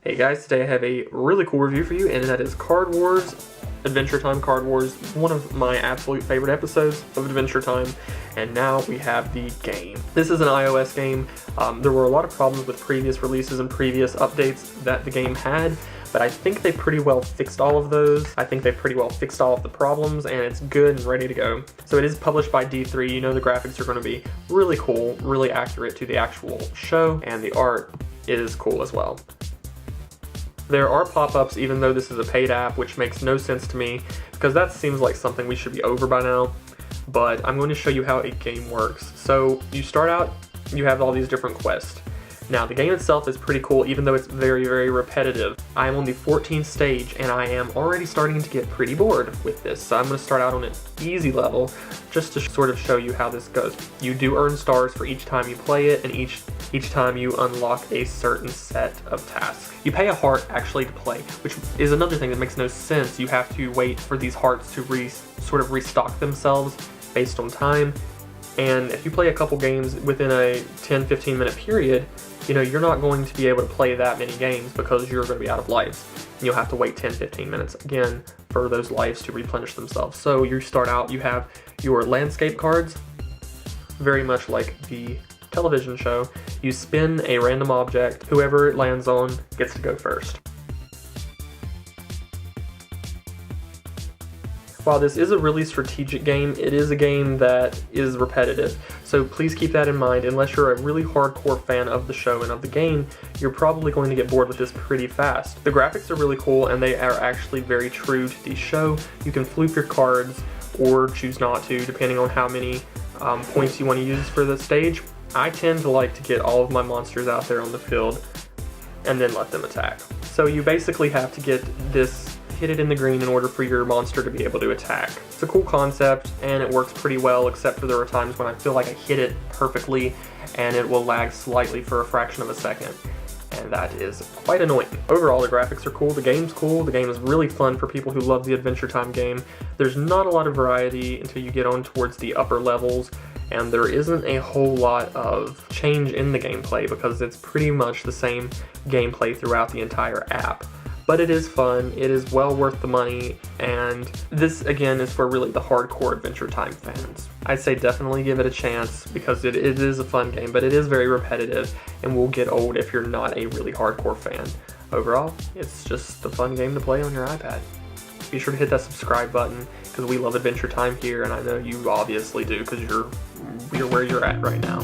Hey guys, today I have a really cool review for you, and that is Card Wars, Adventure Time Card Wars, one of my absolute favorite episodes of Adventure Time, and now we have the game. This is an iOS game. There were a lot of problems with previous releases and previous updates that the game had, but I think they pretty well fixed all of those. I think they pretty well fixed all of the problems, and it's good and ready to go. So it is published by D3. You know the graphics are going to be really cool, really accurate to the actual show, and the art is cool as well. There are pop-ups even though this is a paid app, which makes no sense to me because that seems like something we should be over by now. But I'm going to show you how a game works. So you start out, you have all these different quests. Now the game itself is pretty cool even though it's very, very repetitive. I am on the 14th stage and I am already starting to get pretty bored with this. So I'm going to start out on an easy level just to sort of show you how this goes. You do earn stars for each time you play it, and each time you unlock a certain set of tasks. You pay a heart actually to play, which is another thing that makes no sense. You have to wait for these hearts to sort of restock themselves based on time. And if you play a couple games within a 10-15 minute period, you know, you're not going to be able to play that many games because you're going to be out of lives. And you'll have to wait 10-15 minutes again for those lives to replenish themselves. So you start out, you have your landscape cards, very much like the television show. You spin a random object, whoever it lands on gets to go first. While this is a really strategic game, it is a game that is repetitive. So please keep that in mind. Unless you're a really hardcore fan of the show and of the game, you're probably going to get bored with this pretty fast. The graphics are really cool and they are actually very true to the show. You can flip your cards or choose not to, depending on how many points you want to use for the stage. I tend to like to get all of my monsters out there on the field and then let them attack. So you basically have to get this, hit it in the green in order for your monster to be able to attack. It's a cool concept and it works pretty well, except for there are times when I feel like I hit it perfectly and it will lag slightly for a fraction of a second. And that is quite annoying. Overall, the graphics are cool, the game's cool, the game is really fun for people who love the Adventure Time game. There's not a lot of variety until you get on towards the upper levels, and there isn't a whole lot of change in the gameplay because it's pretty much the same gameplay throughout the entire app. But it is fun, it is well worth the money, and this again is for really the hardcore Adventure Time fans. I'd say definitely give it a chance because it is a fun game, but it is very repetitive and will get old if you're not a really hardcore fan. Overall, it's just a fun game to play on your iPad. Be sure to hit that subscribe button because we love Adventure Time here, and I know you obviously do because you're where you're at right now.